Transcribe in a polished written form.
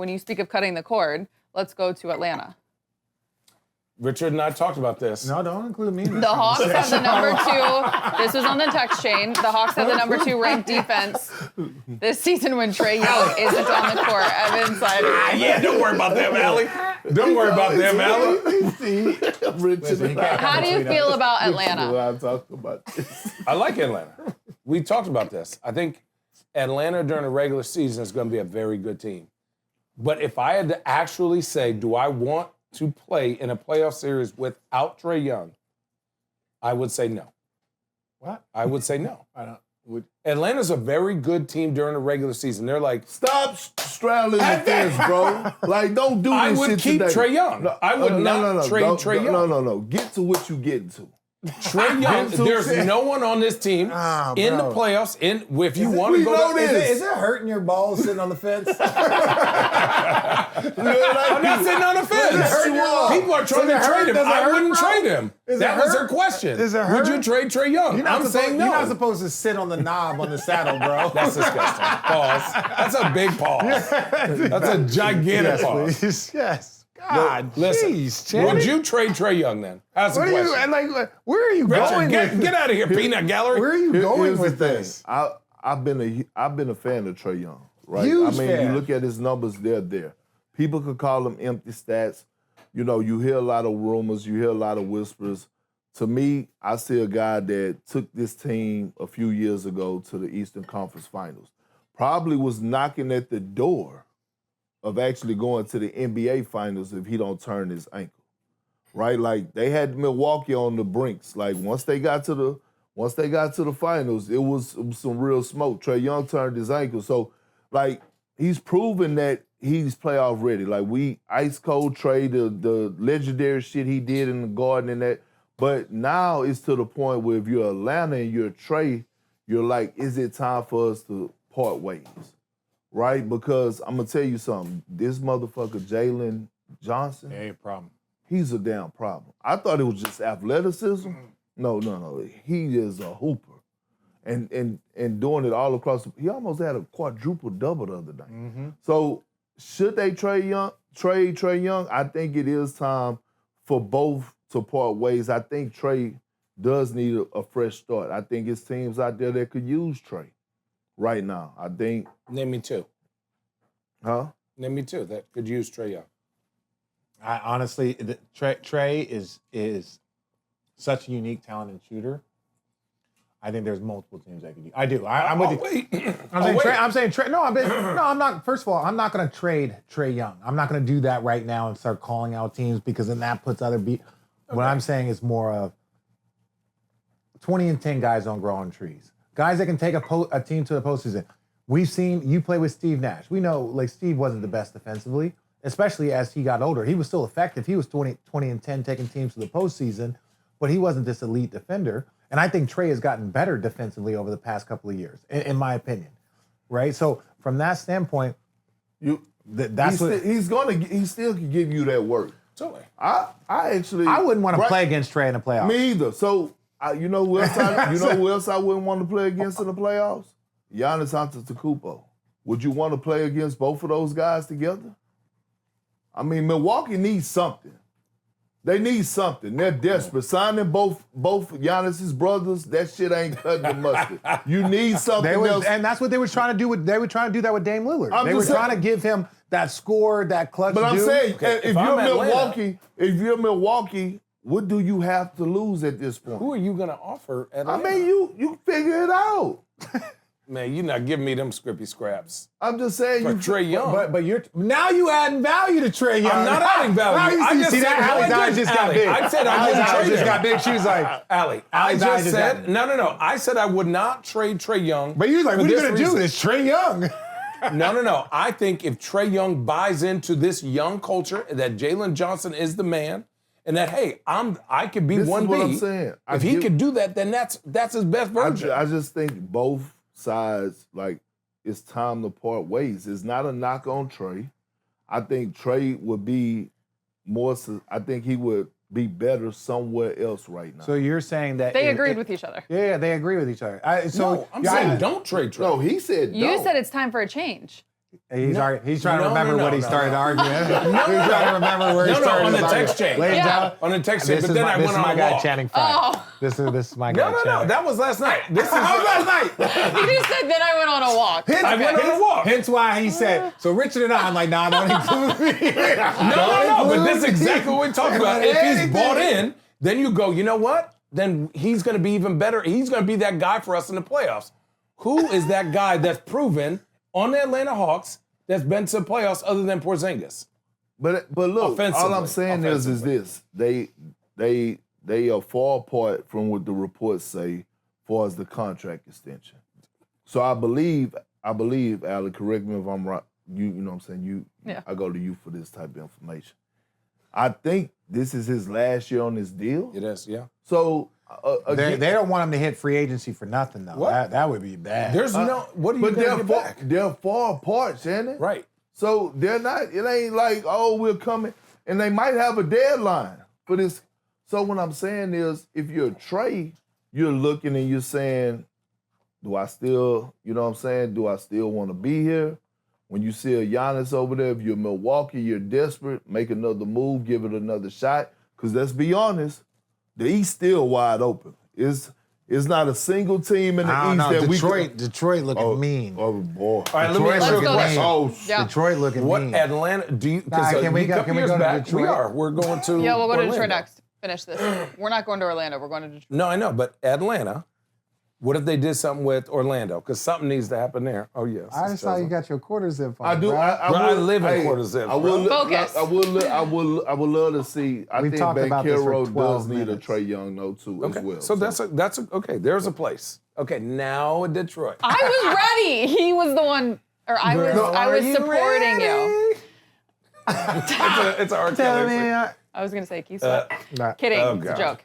when you speak of cutting the cord, let's go to Atlanta. Richard and I talked about this. No, don't include me. The Hawks have the number 2. This was on the text chain. The Hawks have the number 2 ranked defense this season when Trae Young isn't on the court. Evan said, Yeah, don't worry about them, Allie. Don't worry about them, Allie. how do you feel about Atlanta? I'm talking about this. I like Atlanta. We talked about this. I think Atlanta during the regular season is going to be a very good team. But if I had to actually say, do I want to play in a playoff series without Trae Young, I would say no. What? I would say no. I don't. Atlanta's a very good team during the regular season. They're like, Stop straddling the fence, bro. Like, don't do this I would shit keep today. Trae Young. I would not trade Trae Young. No. Get to what you getting to. Trae Young, there's no one on this team in the playoffs. If you want to go, is it hurting your balls sitting on the fence? I'm not sitting on the fence. People are trying to trade him. I wouldn't trade him. That was their question. Would you trade Trae Young? I'm saying no. You're not supposed to sit on the knob on the saddle, bro. That's disgusting. Pause. That's a big pause. That's a gigantic pause. Please. Yes. God, listen. Geez, would you trade Trae Young then? That's the question. Where are you going? Get out of here, peanut gallery. Where are you going Here's with the thing. this? I've been a fan of Trae Young, right? Huge fan. fan. You look at his numbers; they're there. People could call them empty stats. You know, you hear a lot of rumors, you hear a lot of whispers. To me, I see a guy that took this team a few years ago to the Eastern Conference Finals. Probably was knocking at the door of actually going to the NBA Finals if he don't turn his ankle, right? Like, they had Milwaukee on the brinks. Like, once they got to the finals, it was some real smoke. Trae Young turned his ankle. So, like, he's proven that he's playoff ready. Like, we ice cold Trae, the legendary shit he did in the Garden and that. But now it's to the point where if you're Atlanta and you're Trae, you're like, is it time for us to part ways? Right? Because I'm going to tell you something. This motherfucker, Jaylen Johnson, Hey, problem. he's a damn problem. I thought it was just athleticism. No. He is a hooper. And doing it all across. He almost had a quadruple double the other night. So should they trade Trae Young? I think it is time for both to part ways. I think Trae does need a fresh start. I think it's teams out there that could use Trae right now. I think. Name me 2. Huh? Name me 2 that could use Trae Young. I honestly, Trae is such a unique, talented shooter. I think there's multiple teams that could use. I do. I'm with you. Wait. I'm saying Trae. No, I'm not. First of all, I'm not going to trade Trae Young. I'm not going to do that right now and start calling out teams because then that puts other What I'm saying is more of 20 and 10 guys don't grow on trees. Guys that can take a team to the postseason. We've seen you play with Steve Nash. We know like Steve wasn't the best defensively, especially as he got older. He was still effective. He was 20 and 10 taking teams to the postseason, but he wasn't this elite defender. And I think Trae has gotten better defensively over the past couple of years, in my opinion. Right? So from that standpoint, He still can give you that work. Totally. I wouldn't want to play against Trae in the playoffs. Me either. So you know who else I wouldn't want to play against in the playoffs? Giannis Antetokounmpo. Would you want to play against both of those guys together? I mean, Milwaukee needs something. They need something. They're desperate. Signing both Giannis's brothers, that shit ain't cutting the mustard. You need something else. And that's what they were trying to do. They were trying to do that with Dame Lillard. They were trying to give him that score, that clutch. But I'm saying, if you're Atlanta, Milwaukee, what do you have to lose at this point? Who are you going to offer Atlanta? I mean, you figure it out. Man, you're not giving me them scrippy scraps. I'm just saying For Trae Young. But you're now you adding value to Trae Young. I'm not adding value. I just said Allie's eyes just got big. I said I wouldn't trade him. just got big. She was like, Allie, I just said, no. I said I would not trade Trae Young. But you're like, what are you going to do? It's Trae Young. No. I think if Trae Young buys into this young culture, that Jaylen Johnson is the man, and that, hey, I could be This is 1B. what I'm saying. If he could do that, then that's his best version. I just think both sides, like, it's time to part ways. It's not a knock on Trae. I think Trae would be I think he would be better somewhere else right now. So you're saying that They agreed with each other. Yeah, they agree with each other. I'm saying don't trade Trae. No, he said You don't. said it's time for a change. He's trying to No, remember no, what he no, started no. arguing. He's trying to remember where he started. on the his text argument. chain. Ladies and Yeah. gentlemen, On the text chain, this but is then my, I this went is on my a guy walk. chanting facts. Oh. This is my guy No, chanting. that was last night. This is last night. He just said, then I went on a walk. I went on a walk. Hence why he said, so Richard and I'm like, nah, don't include me. No, but this is exactly what we're talking about. If he's bought in, then you go, you know what? Then he's going to be even better. He's going to be that guy for us in the playoffs. Who is that guy that's proven on the Atlanta Hawks that's been to the playoffs other than Porzingis? But look, all I'm saying is this: they are far apart from what the reports say, as far as the contract extension. So I believe, Alec, correct me if I'm right. You know what I'm saying? I go to you for this type of information. I think this is his last year on this deal. It is, yeah. So They don't want him to hit free agency for nothing, though. What? That would be bad. There's no. What are you but going to get back? they're far apart, Shannon. Right. So they're not. It ain't like, oh, we're coming, and they might have a deadline for this. So what I'm saying is, if you're Trae, you're looking and you're saying, do I still, you know what I'm saying? Do I still want to be here? When you see a Giannis over there, if you're Milwaukee, you're desperate, make another move, give it another shot. Because let's be honest, the East still wide open. It's not a single team in the East that Detroit looking mean. Oh, boy. All right, let me Detroit ask you a looking question. mean. Oh, Yeah. Detroit looking What mean. Atlanta do you? Nah, can we go to back, we Detroit? are. We're going to. Yeah, we'll go to Orlando. Detroit next. Finish this. We're not going to Orlando. We're going to Detroit. No, I know, but Atlanta. What if they did something with Orlando? Because something needs to happen there. Oh yes. I just saw you got your quarter zip on. I do. bro. I live in quarter zips, I bro. would. Focus. I would love to see. I We've think talked about this for Bankero 12 does need a minutes. Trae Young though too Okay, as well. so that's okay. There's a place. Okay, now Detroit. I was ready. He was the one, or I was supporting you. It's a R. Tell Kelly. me, I was going to say, Keith Sweat. nah. Kidding. Oh, It's a God. joke.